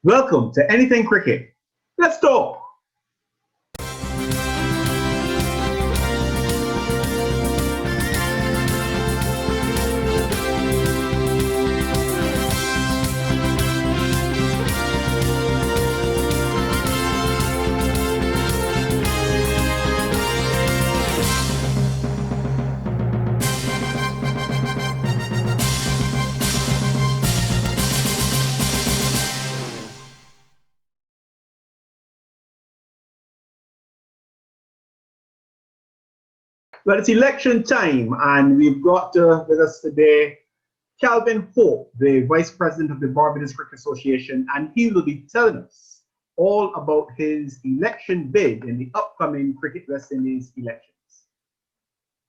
Welcome to Anything Cricket. Let's talk. Well, it's election time, and we've got with us today Calvin Hope, the Vice President of the Barbados Cricket Association, and he will be telling us all about his election bid in the upcoming Cricket West Indies elections.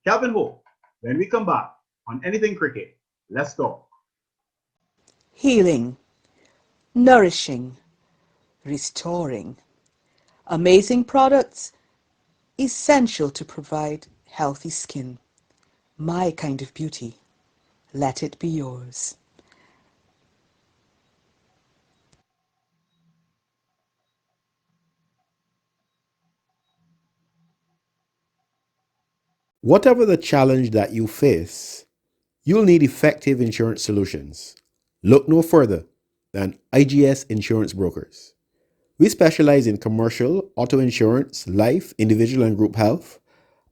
Calvin Hope, when we come back on Anything Cricket, let's talk. Healing, nourishing, restoring. Amazing products, essential to provide healthy skin. My kind of beauty. Let it be yours. Whatever the challenge that you face, you'll need effective insurance solutions. Look no further than IGS Insurance Brokers. We specialize in commercial, auto insurance, life, individual and group health,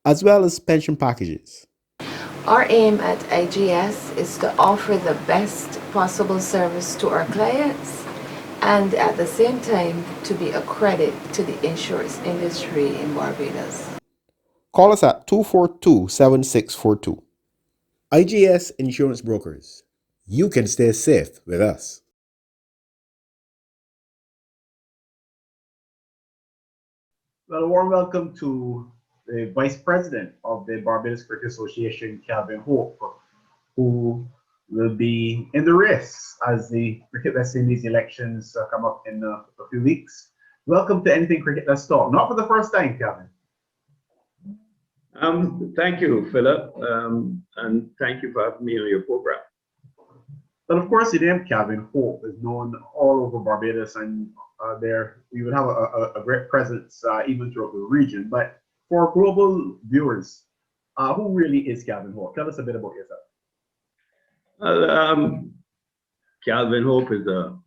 as well as pension packages. Our aim at IGS is to offer the best possible service to our clients and at the same time to be a credit to the insurance industry in Barbados. Call us at 242-7642. IGS Insurance Brokers. You can stay safe with us. Well, a warm welcome to the Vice President of the Barbados Cricket Association, Calvin Hope, who will be in the race as the Cricket West Indies elections come up in a few weeks. Welcome to Anything Cricket Let's Talk. Not for the first time, Calvin. Thank you, Philip, and thank you for having me on your program. But of course, the name Calvin Hope is known all over Barbados, and there we would have a great presence even throughout the region. But for global viewers, who really is Calvin Hope? Tell us a bit about yourself. Calvin Hope is a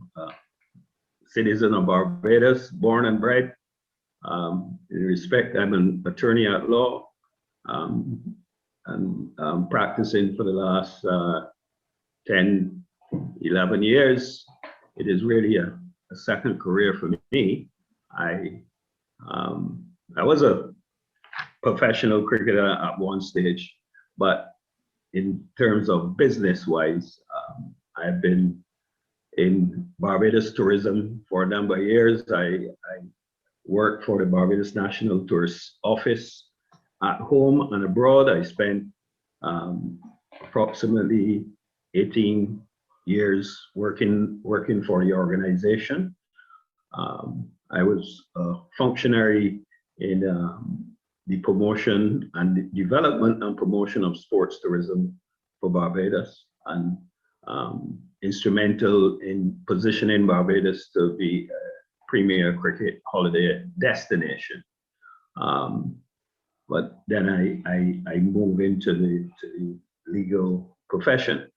citizen of Barbados, born and bred. In respect, I'm an attorney at law, and practicing for the last 10, 11 years. It is really a second career for me. I was a professional cricketer at one stage, but in terms of business-wise, I've been in Barbados tourism for a number of years. I worked for the Barbados National Tourist Office at home and abroad. I spent approximately 18 years working for the organization. I was a functionary in the promotion and the development and promotion of sports tourism for Barbados, and instrumental in positioning Barbados to be a premier cricket holiday destination. But then I moved into the legal profession.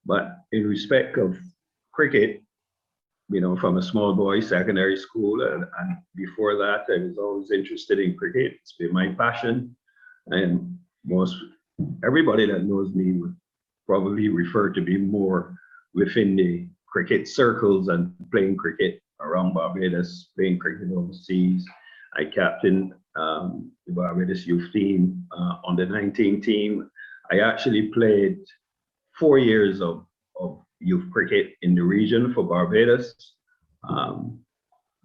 But in respect of cricket, you know, from a small boy, secondary school, and before that, I was always interested in cricket. It's been my passion, and most everybody that knows me would probably refer to me more within the cricket circles and playing cricket around Barbados, playing cricket overseas. I captained the Barbados youth team on the 19 team. I actually played 4 years of youth cricket in the region for Barbados.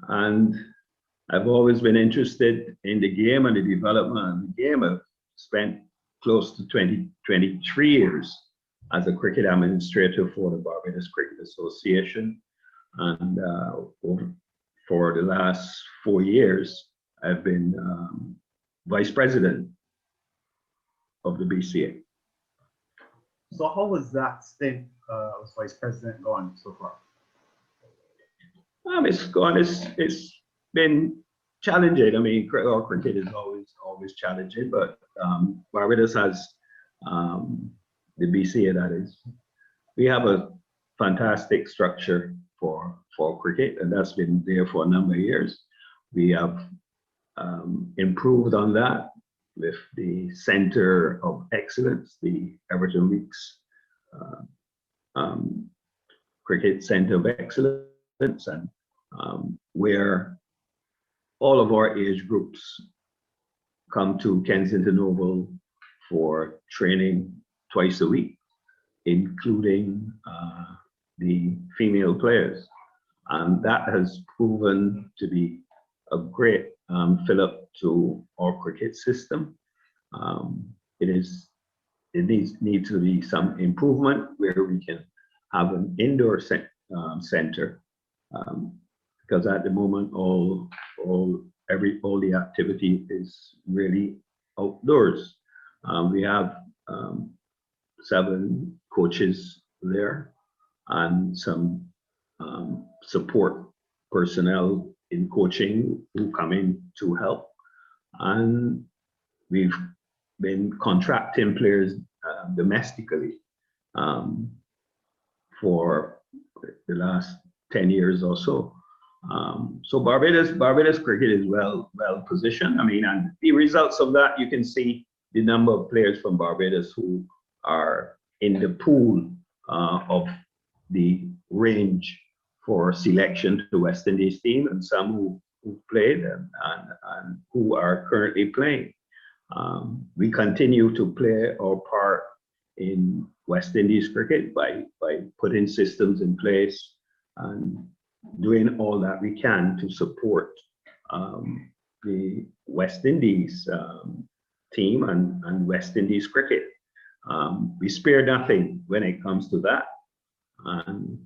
And I've always been interested in the game and the development of the game. I've spent close to 23 years as a cricket administrator for the Barbados Cricket Association. And for the last 4 years, I've been vice president of the BCA. So how was that stint as vice president gone so far? It's gone. It's been challenging. I mean, our cricket is always challenging, but Barbados has the BCA, that is. We have a fantastic structure for cricket, and that's been there for a number of years. We have improved on that with the Center of Excellence, the Everton Weeks Cricket Center of Excellence, and where all of our age groups come to Kensington Oval for training twice a week, including the female players. And that has proven to be a great fill-up to our cricket system. It needs to be some improvement where we can have an indoor center, because at the moment all the activity is really outdoors. We have 7 coaches there and some support personnel in coaching who come in to help. And we've been contracting players domestically for the last 10 years or so. So Barbados cricket is well positioned. I mean, and the results of that, you can see the number of players from Barbados who are in the pool of the range for selection to West Indies team, and some who played and who are currently playing. We continue to play our part in West Indies cricket by putting systems in place and doing all that we can to support the West Indies team and West Indies cricket. We spare nothing when it comes to that. And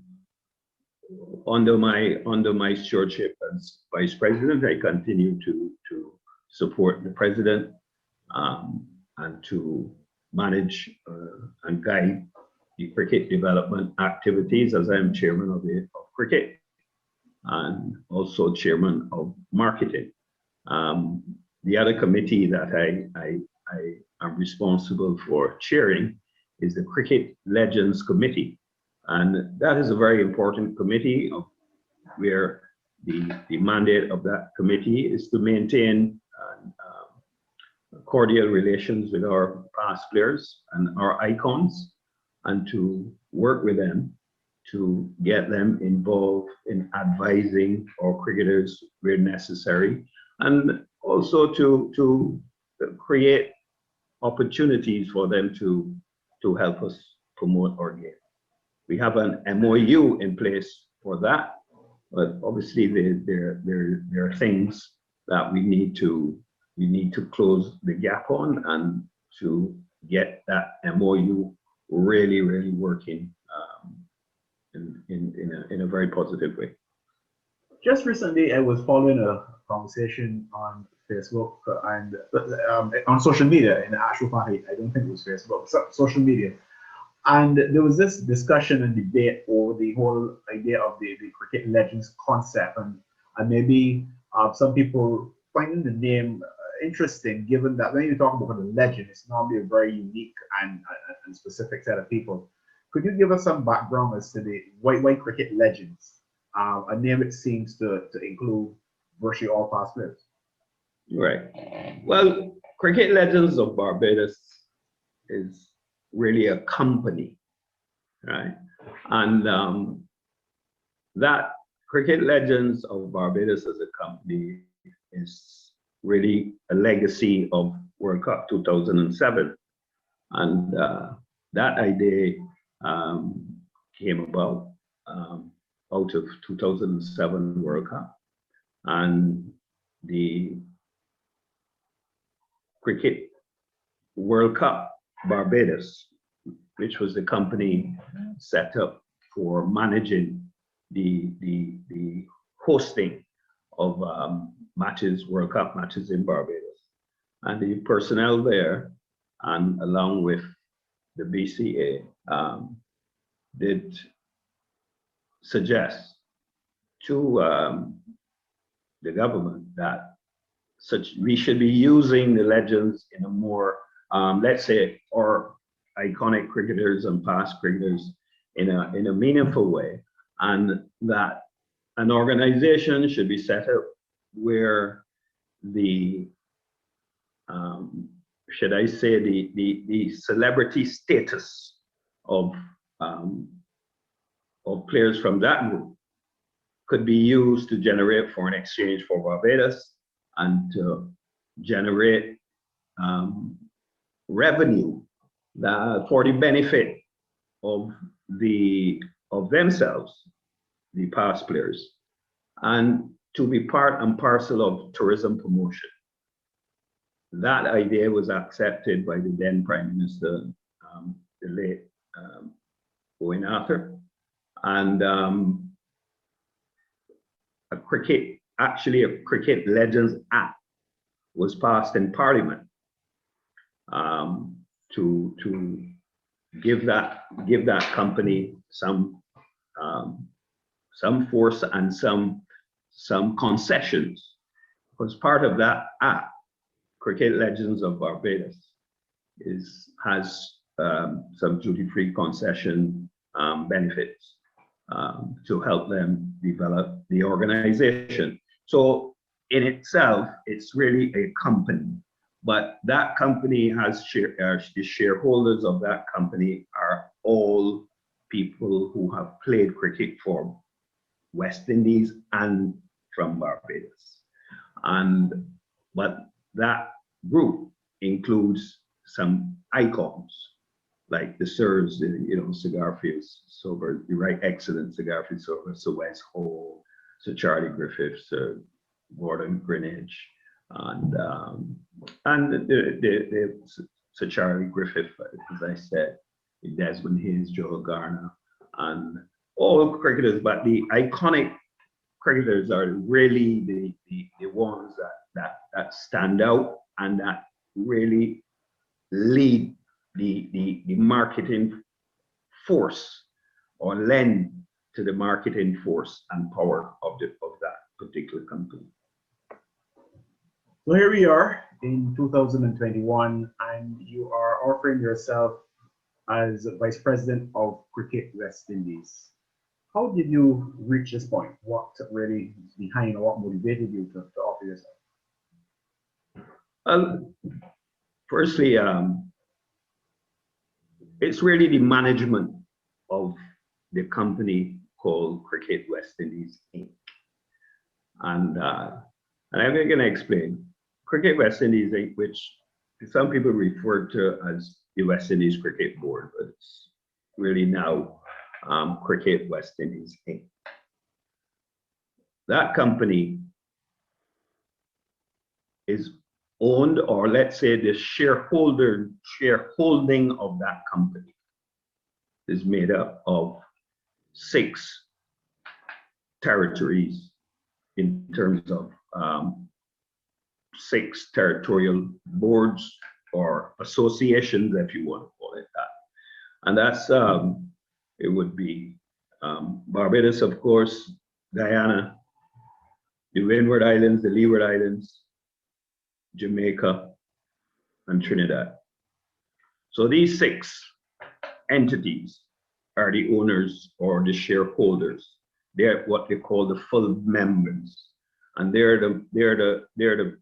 under my stewardship as vice president, I continue to support the president and to manage and guide the cricket development activities, as I am chairman of cricket and also chairman of marketing. The other committee that I am responsible for chairing is the Cricket Legends Committee. And that is a very important committee where the mandate of that committee is to maintain cordial relations with our past players and our icons, and to work with them to get them involved in advising our cricketers where necessary, and also to create opportunities for them to help us promote our game. We have an MOU in place for that, but obviously there are things that we need to close the gap on, and to get that MOU really working in a very positive way. Just recently, I was following a conversation on Facebook and on social media. In actual fact, I don't think it was Facebook, social media. And there was this discussion and debate over the whole idea of the cricket legends concept, and maybe some people finding the name interesting, given that when you talk about a legend, it's normally a very unique and specific set of people. Could you give us some background as to the why cricket legends? A name it seems to include virtually all past players. Right. Well, Cricket Legends of Barbados is really a company, right? And that Cricket Legends of Barbados as a company is really a legacy of World Cup 2007. And that idea came about out of 2007 World Cup. And the Cricket World Cup Barbados, which was the company set up for managing the hosting of matches, World Cup matches in Barbados. And the personnel there, and along with the BCA, did suggest to the government that we should be using the legends in a more, let's say, or iconic cricketers and past cricketers in a meaningful way, and that an organization should be set up where the should I say the celebrity status of players from that group could be used to generate foreign exchange for Barbados and to generate revenue for the benefit of themselves, the past players, and to be part and parcel of tourism promotion. That idea was accepted by the then Prime Minister, the late Owen Arthur, and a Cricket Legends Act was passed in Parliament to give that company some force and some concessions. As part of that act, Cricket Legends of Barbados has some duty-free concession benefits to help them develop the organization. So in itself, it's really a company, but that company has the shareholders of that company are all people who have played cricket for West Indies and from Barbados. But that group includes some icons like the Sirs, Cigar Fields, Silver, the Right Excellent Cigar Fields, Silver, Sir Wes Hall, Sir Charlie Griffith, Sir Gordon Greenidge, and the Sir Charlie Griffith, as I said, Desmond Hayes, Joel Garner, and all cricketers, but the iconic cricketers are really the ones that stand out and that really lead the marketing force or lend to the marketing force and power of that particular company. So here we are in 2021, and you are offering yourself as Vice President of Cricket West Indies. How did you reach this point? What really is behind, or what motivated you to offer yourself? Firstly, it's really the management of the company called Cricket West Indies Inc. And I'm going to explain. Cricket West Indies Inc., which some people refer to as the West Indies Cricket Board, but it's really now Cricket West Indies Inc. That company is owned, or let's say the shareholding of that company is made up of 6 territories in terms of 6 territorial boards or associations, if you want to call it that. And that's, it would be Barbados, of course, Guyana, the Windward Islands, the Leeward Islands, Jamaica, and Trinidad. So these 6 entities are the owners or the shareholders. They're what they call the full members, and they're the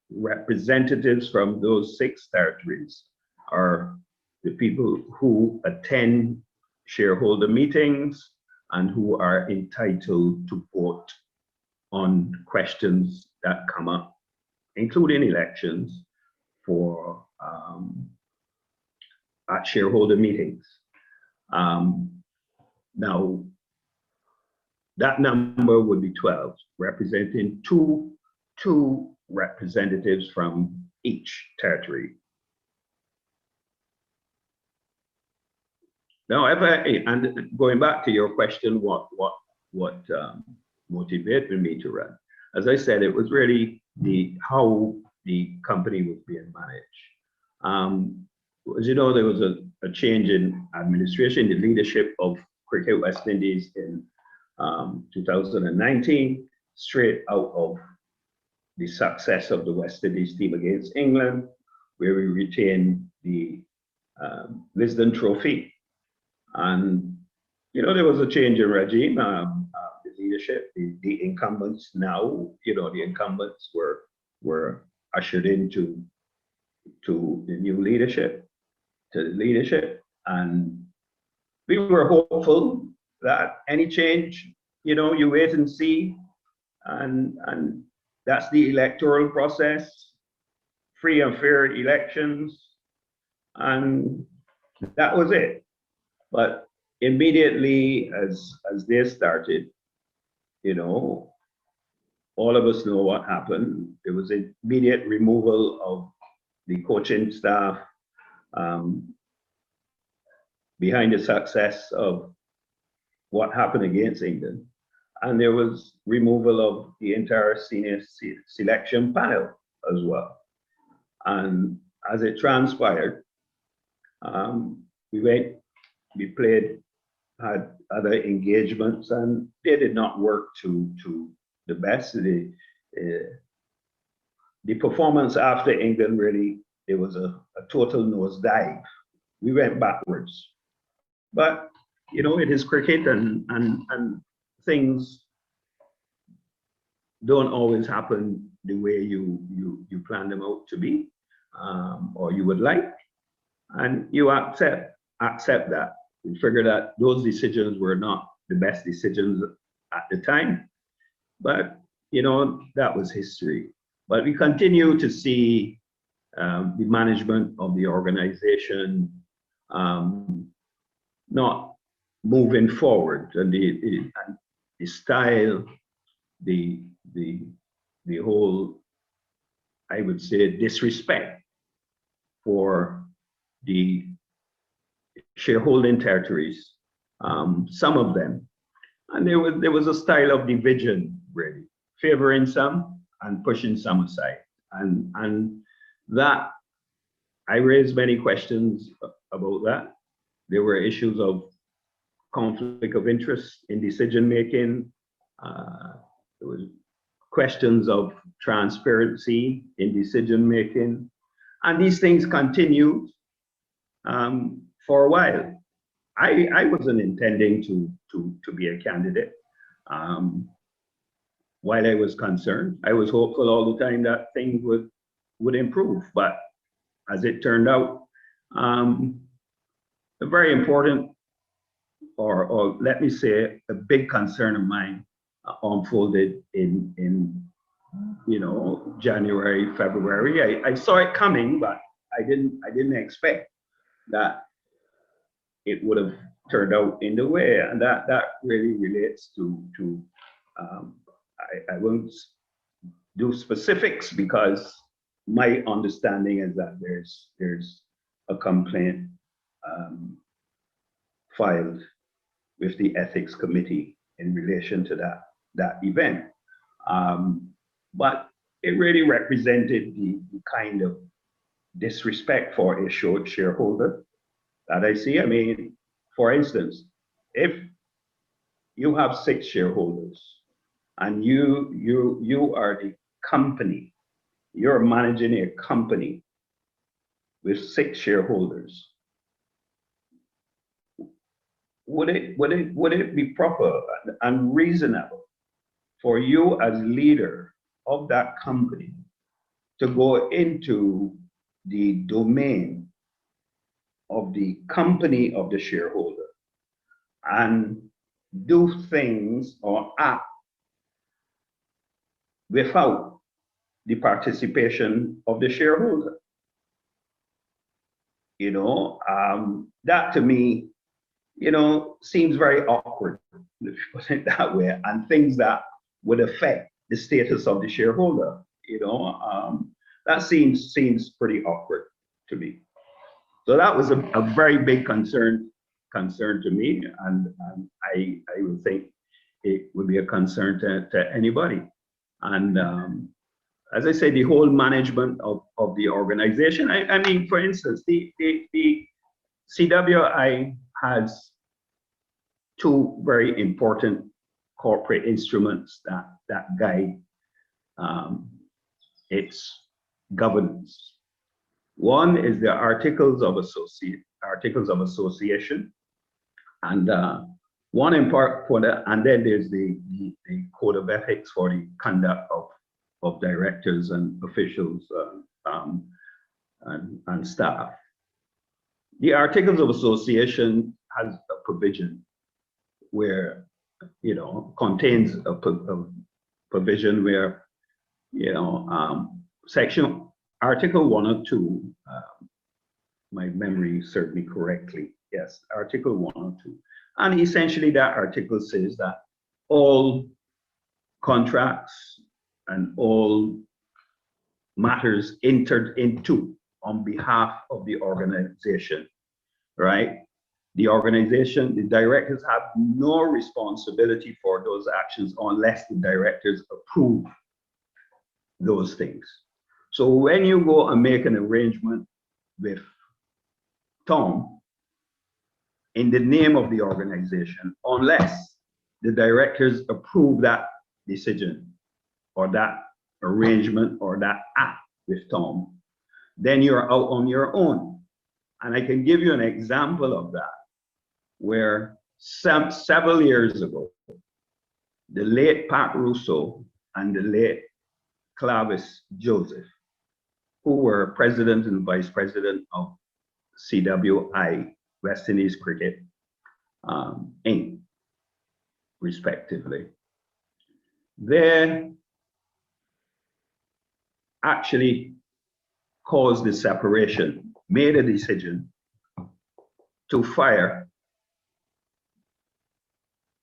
representatives from those 6 territories are the people who attend shareholder meetings and who are entitled to vote on questions that come up, including elections, for at shareholder meetings. Now, that number would be 12, representing two representatives from each territory. Now, and going back to your question, what motivated me to run? As I said, it was really how the company was being managed. as you know, there was a change in administration, the leadership of Cricket West Indies in 2019, straight out of the success of the West Indies team against England, where we retained the Lisden Trophy. And, you know, there was a change in regime, the leadership, the incumbents now, you know, the incumbents were ushered into the new leadership, and we were hopeful that any change, you know, you wait and see, and that's the electoral process, free and fair elections, and that was it. But immediately as they started, you know, all of us know what happened. There was immediate removal of the coaching staff behind the success of what happened against England. And there was removal of the entire senior selection panel as well. And as it transpired, we played, had other engagements, and they did not work to the best. The performance after England, really, it was a total nosedive. We went backwards. But, you know, it is cricket, and things don't always happen the way you plan them out to be, or you would like, and you accept that. We figure that those decisions were not the best decisions at the time, but you know, that was history. But we continue to see the management of the organization not moving forward, and the style, the whole, I would say, disrespect for the shareholding territories, some of them, and there was a style of division, really, favoring some and pushing some aside, and that I raised many questions about that. There were issues of conflict of interest in decision making. There was questions of transparency in decision making, and these things continued for a while. I wasn't intending to be a candidate. While I was concerned, I was hopeful all the time that things would improve. But as it turned out, a very important, or let me say, a big concern of mine unfolded in you know, January, February. I saw it coming, but I didn't expect that it would have turned out in the way, and that really relates to I won't do specifics, because my understanding is that there's a complaint filed with the ethics committee in relation to that event, but it really represented the kind of disrespect for a shareholder that I see. I mean, for instance, if you have 6 shareholders and you are the company, you're managing a company with 6 shareholders, would it be proper and reasonable for you as leader of that company to go into the domain of the company of the shareholder and do things or act without the participation of the shareholder? You know, that to me, you know, seems very awkward, if you put it that way, and things that would affect the status of the shareholder. You know, that seems pretty awkward to me. So that was a very big concern to me, and I would think it would be a concern to anybody. And as I say, the whole management of the organization. I mean, for instance, the CWI has two very important corporate instruments that guide its governance. One is the Articles of Association, and one in part for the, and then there's the Code of Ethics for the conduct of directors and officials and staff. The Articles of Association has a provision where, contains a provision where, Article 1 or 2, my memory served me correctly, yes, Article 1 or 2. And essentially that article says that all contracts and all matters entered into on behalf of the organization, right? The organization, the directors have no responsibility for those actions unless the directors approve those things. So when you go and make an arrangement with Tom in the name of the organization, unless the directors approve that decision or that arrangement or that act with Tom, then you're out on your own. And I can give you an example of that, where several years ago, the late Pat Russo and the late Clavis Joseph, who were president and vice president of CWI, West Indies Cricket, Inc., respectively, they actually caused the separation, made a decision to fire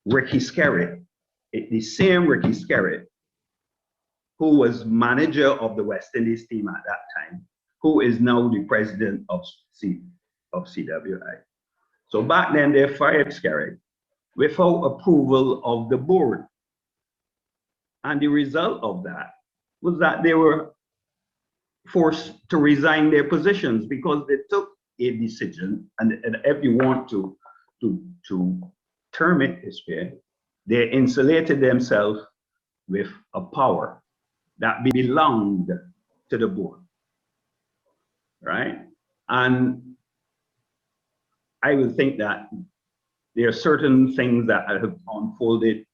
Ricky Skerritt, the same Ricky Skerritt who was manager of the West Indies team at that time, who is now the president of CWI. So back then they fired Skerritt without approval of the board. And the result of that was that they were forced to resign their positions because they took a decision, and if you want to term it this way, they insulated themselves with a power that belonged to the board, right? And I would think that there are certain things that have unfolded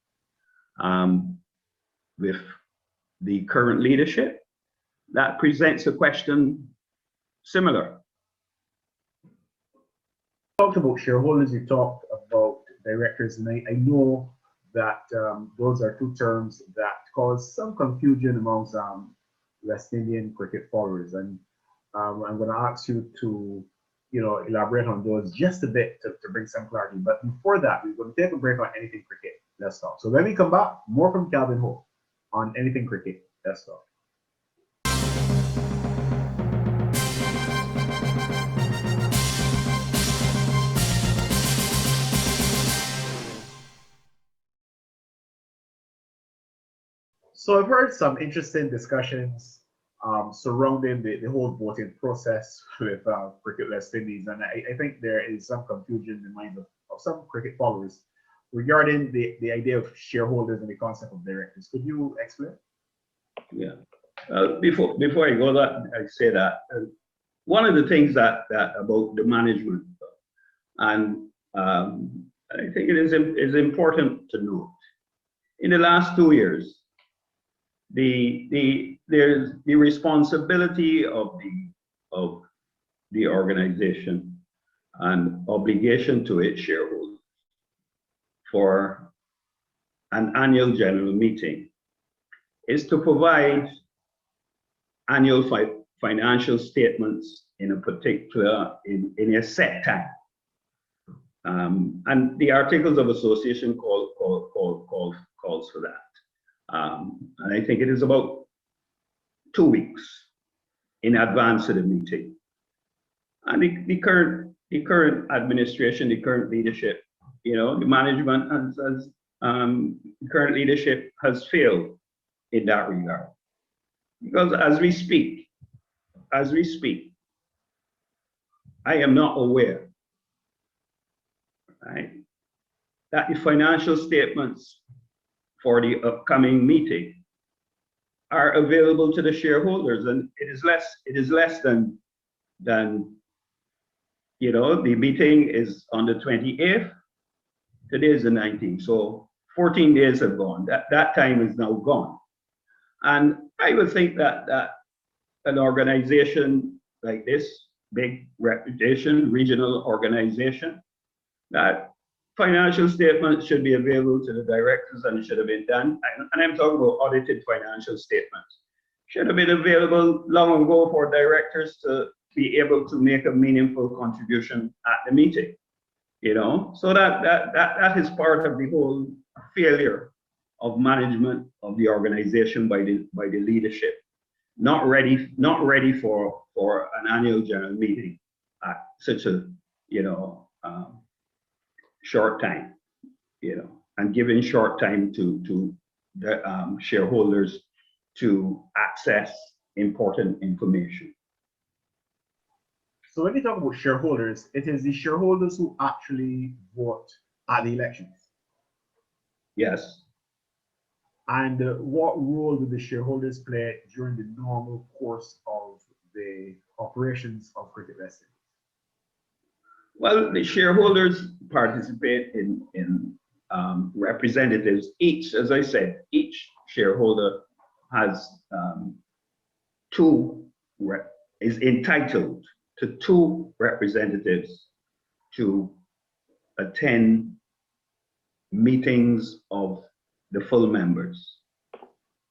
with the current leadership that presents a question similar. You talked about shareholders, you talked about directors, and I know that those are two terms that cause some confusion amongst West Indian cricket followers, and I'm going to ask you to elaborate on those just a bit to bring some clarity. But before that, we're going to take a break on anything cricket. Let's talk. So when we come back, more from Calvin Hope on anything cricket. Let's talk. So I've heard some interesting discussions surrounding the whole voting process with Cricket West Indies, and I think there is some confusion in the minds of some cricket followers regarding the idea of shareholders and the concept of directors. Could you explain? Yeah. Before I go that, I say that one of the things that about the management, and I think it is important to note, in the last 2 years, there's the responsibility of the organization and obligation to its shareholders for an annual general meeting is to provide annual financial statements in a particular in a set time, and the Articles of Association calls for that. And I think it is about 2 weeks in advance of the meeting. And the current administration, the current leadership, the management has current leadership has failed in that regard. Because as we speak, I am not aware right, that the financial statements for the upcoming meeting are available to the shareholders, and it is less than the meeting is on the 28th. Today is the 19th, so 14 days have gone. That time is now gone. And I would think that an organization like this, big reputation, regional organization, that financial statements should be available to the directors, and it should have been done. And I'm talking about audited financial statements. Should have been available long ago for directors to be able to make a meaningful contribution at the meeting. So that is part of the whole failure of management of the organization by the leadership. Not ready for an annual general meeting at such a short time, and giving short time to the shareholders to access important information. So when you talk about shareholders, it is the shareholders who actually vote at the elections. Yes. And what role do the shareholders play during the normal course of the operations of cricket vesting? Well, the shareholders participate in representatives. Each, as I said, each shareholder has is entitled to 2 representatives to attend meetings of the full members,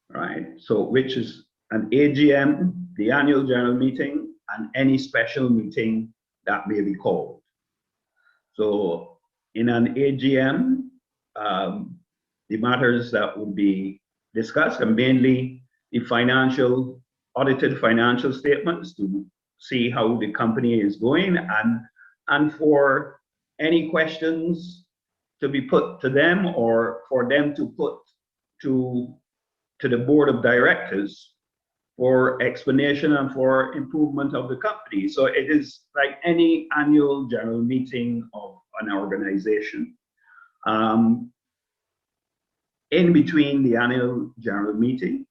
right? So which is an AGM, the annual general meeting, and any special meeting that may be called. So in an AGM, the matters that would be discussed are mainly the audited financial statements to see how the company is going, and for any questions to be put to them, or for them to put to the board of directors for explanation and for improvement of the company. So it is like any annual general meeting of an organization. In between the annual general meeting,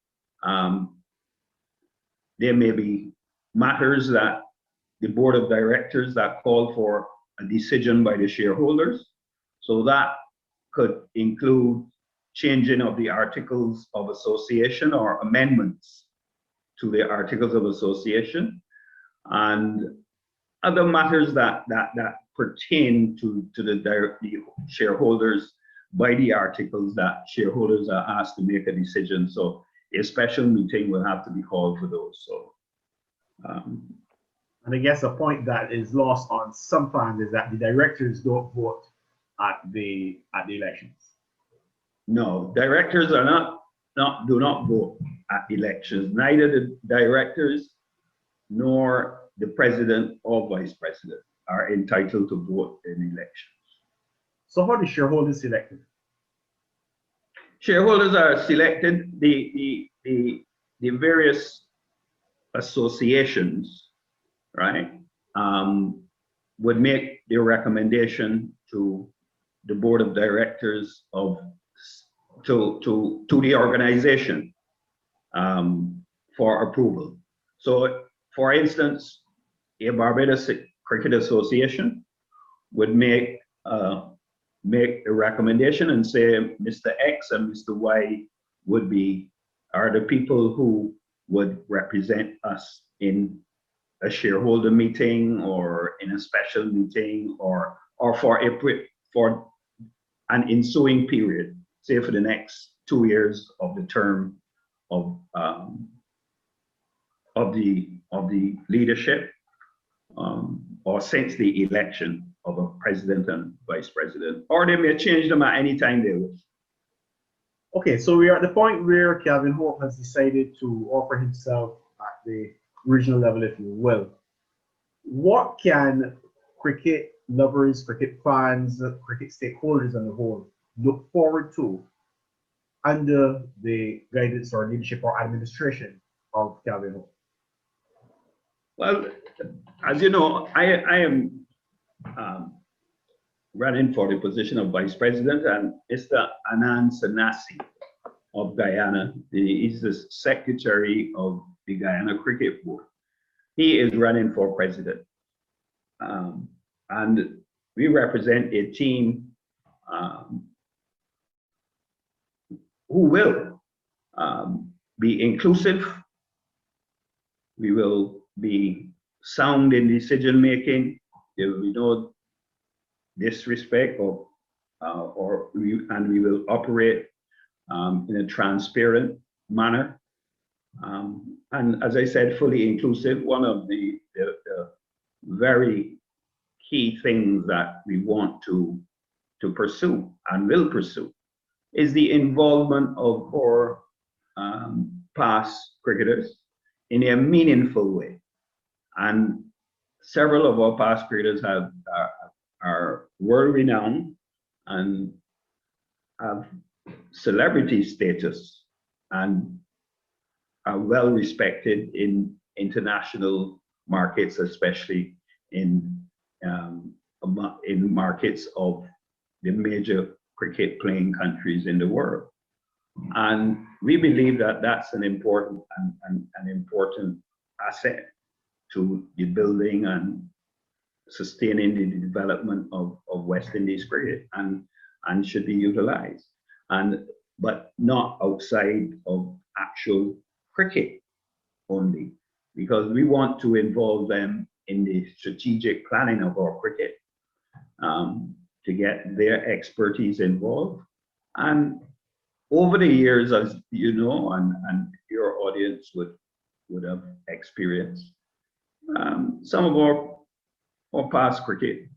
there may be matters that the board of directors that call for a decision by the shareholders. So that could include changing of the articles of association or amendments to the articles of association, and other matters that pertain to the shareholders by the articles that shareholders are asked to make a decision. So a special meeting will have to be called for those. So, and I guess a point that is lost on some fans is that the directors don't vote at the elections. No, directors do not vote at elections. Neither the directors nor the president or vice president are entitled to vote in elections. So how are the shareholders selected? Shareholders are selected. The various associations, right, would make their recommendation to the board of directors to the organization for approval. So, for instance, a Barbados Cricket Association would make a recommendation and say Mr. X and Mr. Y are the people who would represent us in a shareholder meeting or in a special meeting or for an ensuing period, say for the next 2 years of the term of the leadership, or since the election of a president and vice president, or they may change them at any time they wish. Okay, so we are at the point where Calvin Hope has decided to offer himself at the regional level, if you will. What can cricket lovers, cricket fans, cricket stakeholders on the whole look forward to under the guidance or leadership or administration of Calvin Hope? Well, as you know, I am running for the position of vice president, and Mr. Anand Sanasi of Guyana. He's the secretary of the Guyana Cricket Board. He is running for president. And we represent a team who will be inclusive. We will be sound in decision making. There will be no disrespect, and we will operate in a transparent manner. And as I said, fully inclusive. One of the very key things that we want to pursue and will pursue is the involvement of our past cricketers in a meaningful way. And several of our past cricketers are world renowned and have celebrity status and are well respected in international markets, especially in markets of the major cricket playing countries in the world. And we believe that that's an important asset to the building and sustaining the development of West Indies cricket, and should be utilized, but not outside of actual cricket only, because we want to involve them in the strategic planning of our cricket, to get their expertise involved. And over the years, as you know, and your audience would have experienced, some of our past cricket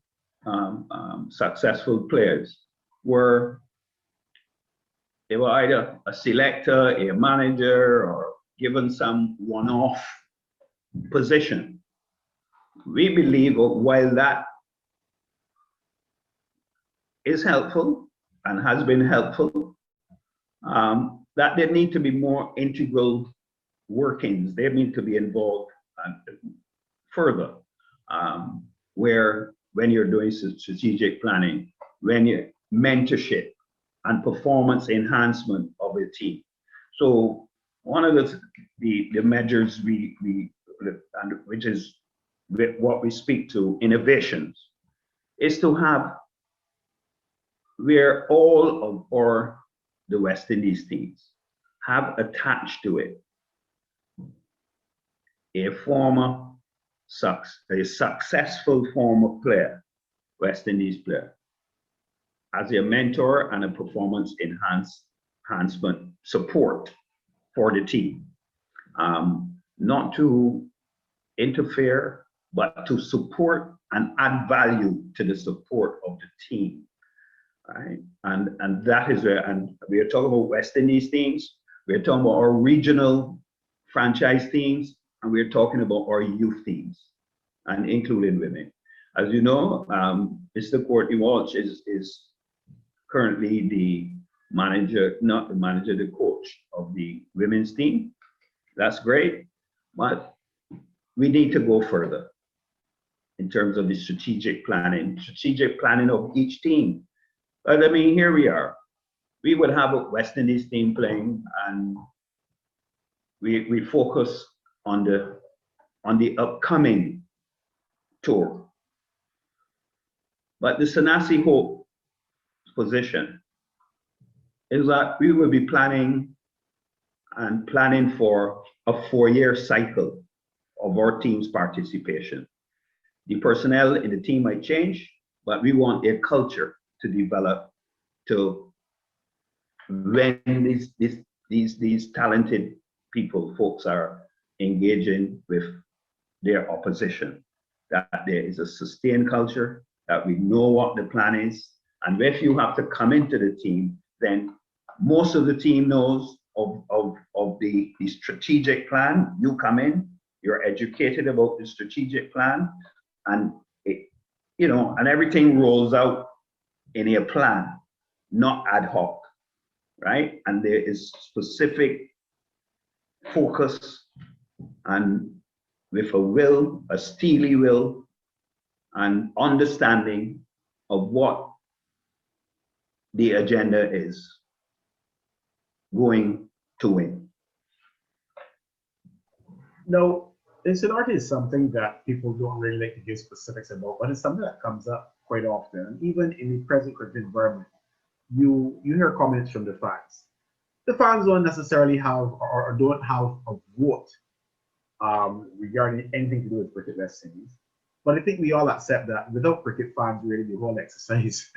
successful players were either a selector, a manager, or given some one-off position. We believe while that is helpful and has been helpful, that there need to be more integral workings. They need to be involved further, where when you're doing strategic planning, when you mentorship and performance enhancement of a team. So one of the measures which is what we speak to, innovations, is to have where all of the West Indies teams have attached to it a successful former player, West Indies player, as a mentor and a performance enhancement support for the team. Not to interfere, but to support and add value to the support of the team. Right? And that is where, and we are talking about West Indies teams, we're talking about our regional franchise teams, and we're talking about our youth teams, and including women. As you know, Mr. Courtney Walsh is currently the manager, not the manager, the coach of the women's team. That's great, but we need to go further in terms of the strategic planning of each team. But I mean, here we are. We would have a West Indies team playing, and we focus on the upcoming tour. But the Sanasi Hope position is that we will be planning for a 4-year cycle of our team's participation. The personnel in the team might change, but we want a culture to develop to when these talented folks are engaging with their opposition, that there is a sustained culture, that we know what the plan is. And if you have to come into the team, then most of the team knows of the strategic plan. You come in, you're educated about the strategic plan, and and everything rolls out in a plan, not ad hoc, right? And there is specific focus, and with a steely will, and understanding of what the agenda is going to win. Now, insularity is something that people don't really like to give specifics about, but it's something that comes up quite often. And even in the present cricket environment, you hear comments from the fans. The fans don't necessarily have or don't have a vote regarding anything to do with cricket West Indies. But I think we all accept that without cricket fans, really the whole exercise,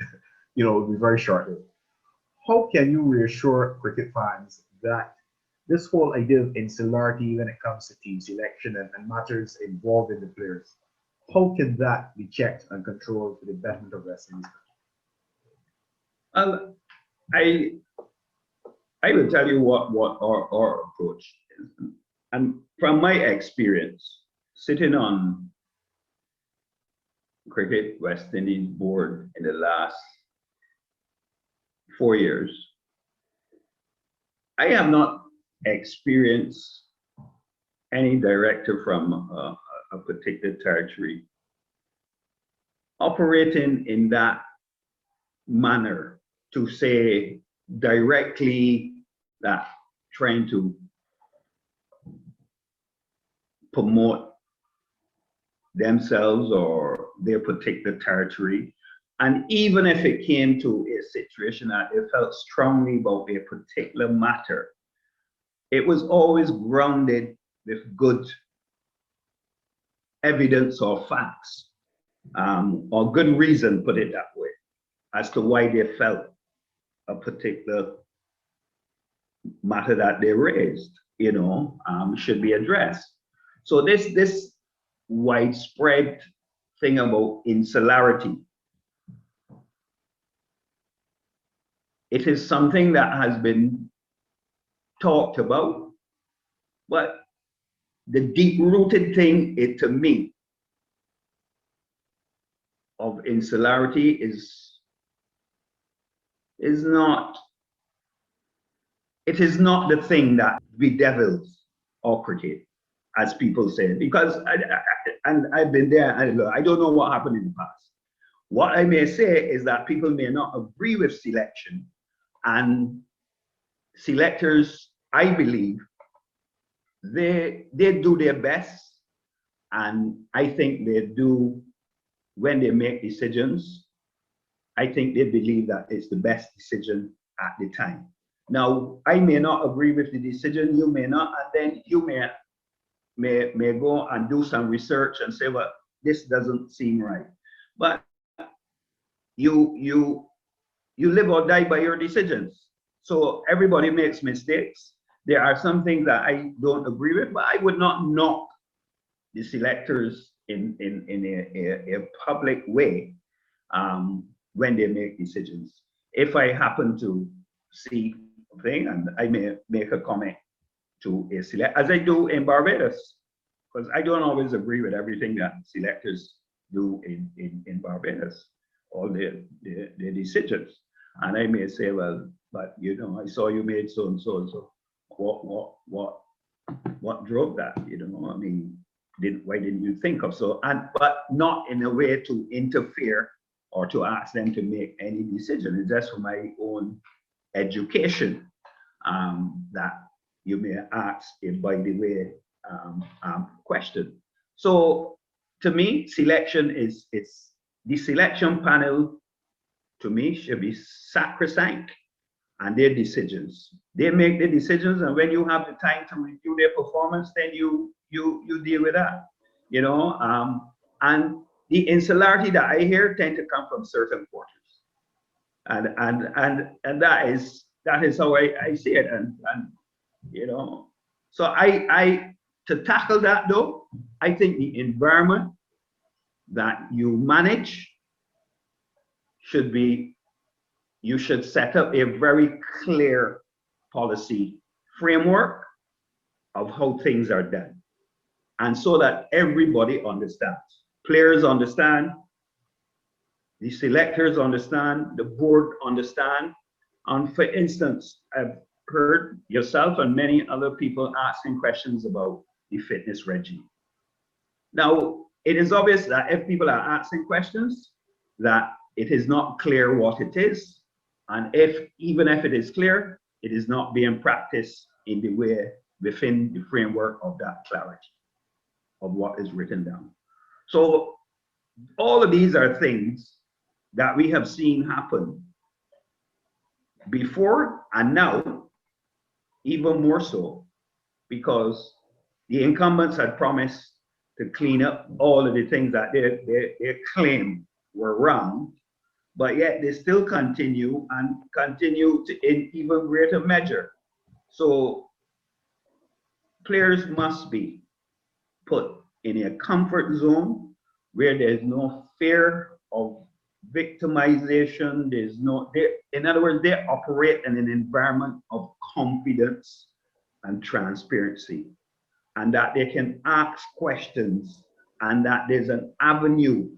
would be very short-lived. How can you reassure cricket fans that this whole idea of insularity when it comes to team selection and matters involving the players, how can that be checked and controlled for the betterment of West Indies? Well, I will tell you what our approach is. And from my experience, sitting on Cricket West Indies board in the last 4 years, I have not experienced any director from a particular territory operating in that manner to say directly that trying to promote themselves or their particular territory. And even if it came to a situation that they felt strongly about a particular matter, it was always grounded with good evidence or facts, or good reason, put it that way, as to why they felt a particular matter that they raised, should be addressed. So this widespread thing about insularity, it is something that has been talked about, but the deep-rooted thing, to me, of insularity is not, it is not the thing that bedevils or cricket, as people say, because I've been there, I don't know what happened in the past. What I may say is that people may not agree with selection, and selectors, I believe, they do their best, and I think they do, when they make decisions, I think they believe that it's the best decision at the time. Now, I may not agree with the decision, you may not, and then you may go and do some research and say, well, this doesn't seem right. But you live or die by your decisions. So everybody makes mistakes. There are some things that I don't agree with, but I would not knock the selectors in a public way when they make decisions. If I happen to see a thing, and I may make a comment to a select, as I do in Barbados, because I don't always agree with everything that selectors do in Barbados, all their decisions. And I may say, well, but I saw you made so and so and so. What drove that? I mean, why didn't you think of so? But not in a way to interfere or to ask them to make any decision. It's just for my own education that you may ask it by the way question. So to me, selection is the selection panel. To me, should be sacrosanct, and their decisions. They make the decisions, and when you have the time to review their performance, then you deal with that. And the insularity that I hear tend to come from certain quarters, and that is how I see it, and so I to tackle that though, I think the environment that you manage should be, you should set up a very clear policy framework of how things are done, and so that everybody understands. Players understand, the selectors understand, the board understand. And for instance, I've heard yourself and many other people asking questions about the fitness regime. Now, it is obvious that if people are asking questions, that it is not clear what it is. And even if it is clear, it is not being practiced in the way within the framework of that clarity of what is written down. So all of these are things that we have seen happen before and now, even more so, because the incumbents had promised to clean up all of the things that they claim were wrong, but yet they still continue and continue to in even greater measure. So players must be put in a comfort zone where there's no fear of victimization. There's no, in other words, they operate in an environment of confidence and transparency, and that they can ask questions, and that there's an avenue,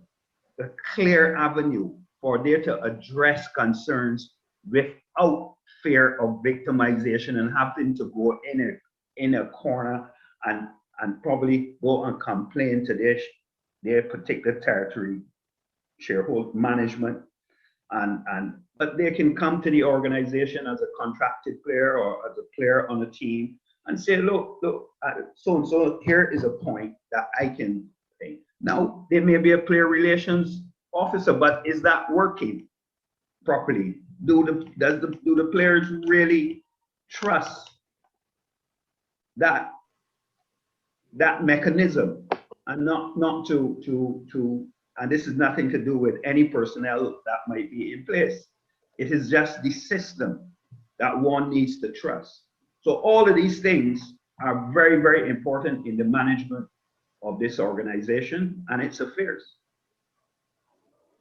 a clear avenue for there to address concerns without fear of victimization and having to go in a corner and probably go and complain to their particular territory shareholder management, but they can come to the organization as a contracted player or as a player on a team and say, look, so and so, here is a point that I can think. Now, there may be a player relations officer, but is that working properly? Do the players really trust that mechanism, and not to and this is nothing to do with any personnel that might be in place. It is just the system that one needs to trust. So all of these things are very, very important in the management of this organization and its affairs.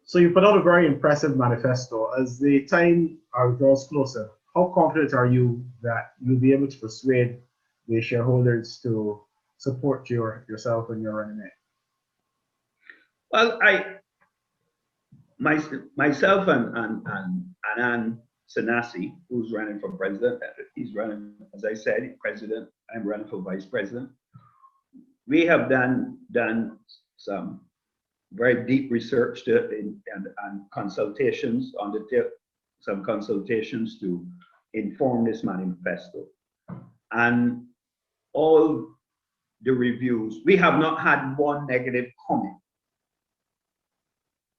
So you put out a very impressive manifesto. As the time draws closer, how confident are you that you'll be able to persuade the shareholders to support yourself and your running mate? Well, myself and Anand Sanasi, who's running for president, he's running, as I said, president, I'm running for vice president. We have done some very deep research and consultations, undertook some consultations to inform this manifesto. And all the reviews, we have not had one negative comment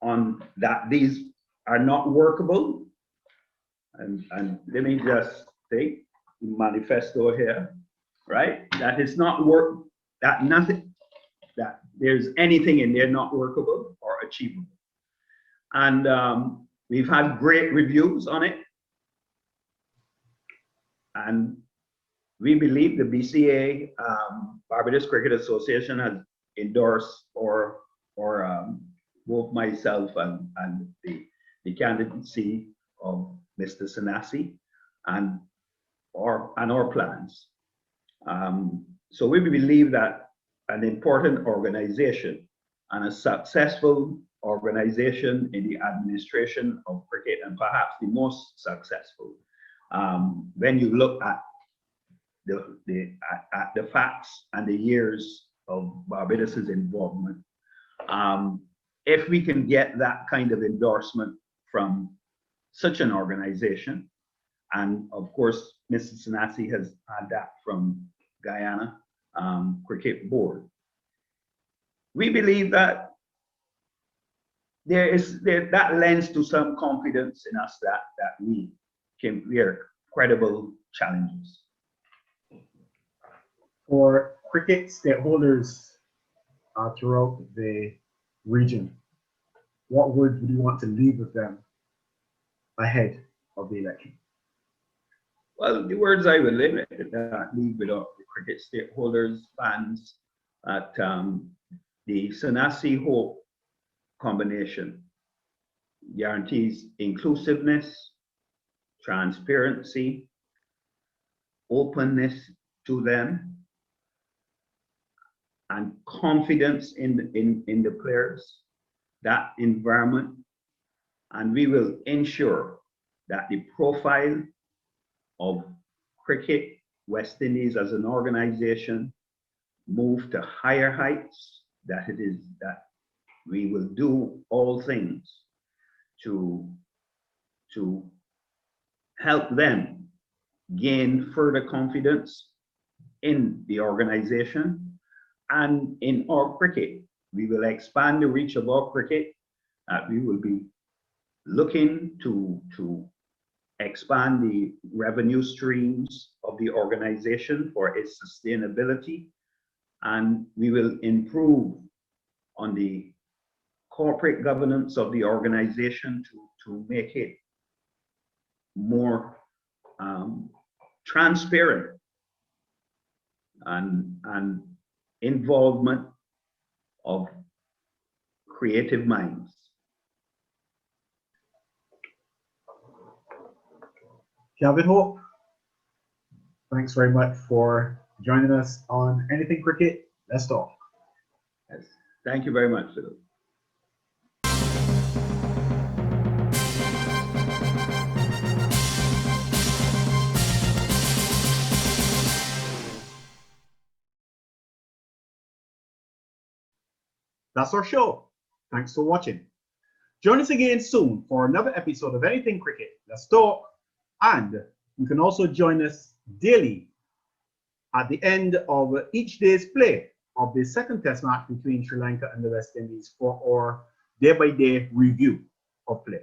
on that these are not workable. And let me just take the manifesto here, right? That it's not work, that nothing, that there's anything in there not workable or achievable. And we've had great reviews on it. And we believe the BCA, Barbados Cricket Association, has endorsed or both myself and the candidacy of Mr. Sanasi and our plans. So we believe that an important organization and a successful organization in the administration of cricket, and perhaps the most successful, when you look at the facts and the years of Barbados's involvement, if we can get that kind of endorsement from such an organization, and of course, Mr. Sanasi has had that from Guyana Cricket Board, we believe that that lends to some confidence in us that we are credible challengers. For cricket stakeholders throughout the region, what word would you want to leave with them ahead of the election? Well, the words I will leave with the cricket stakeholders, fans, at the Sanasi Hope combination guarantees inclusiveness, transparency, openness to them, and confidence in the players, that environment. And we will ensure that the profile of cricket West Indies as an organization move to higher heights, that we will do all things to help them gain further confidence in the organization and in our cricket. We will expand the reach of our cricket. We will be looking to expand the revenue streams of the organization for its sustainability, and we will improve on the corporate governance of the organization to make it more transparent and involvement of creative minds. Calvin Hope, thanks very much for joining us on Anything Cricket. Let's talk. Yes. Thank you very much, Philip. That's our show. Thanks for watching. Join us again soon for another episode of Anything Cricket. Let's talk. And you can also join us daily at the end of each day's play of the second test match between Sri Lanka and the West Indies for our day-by-day review of play.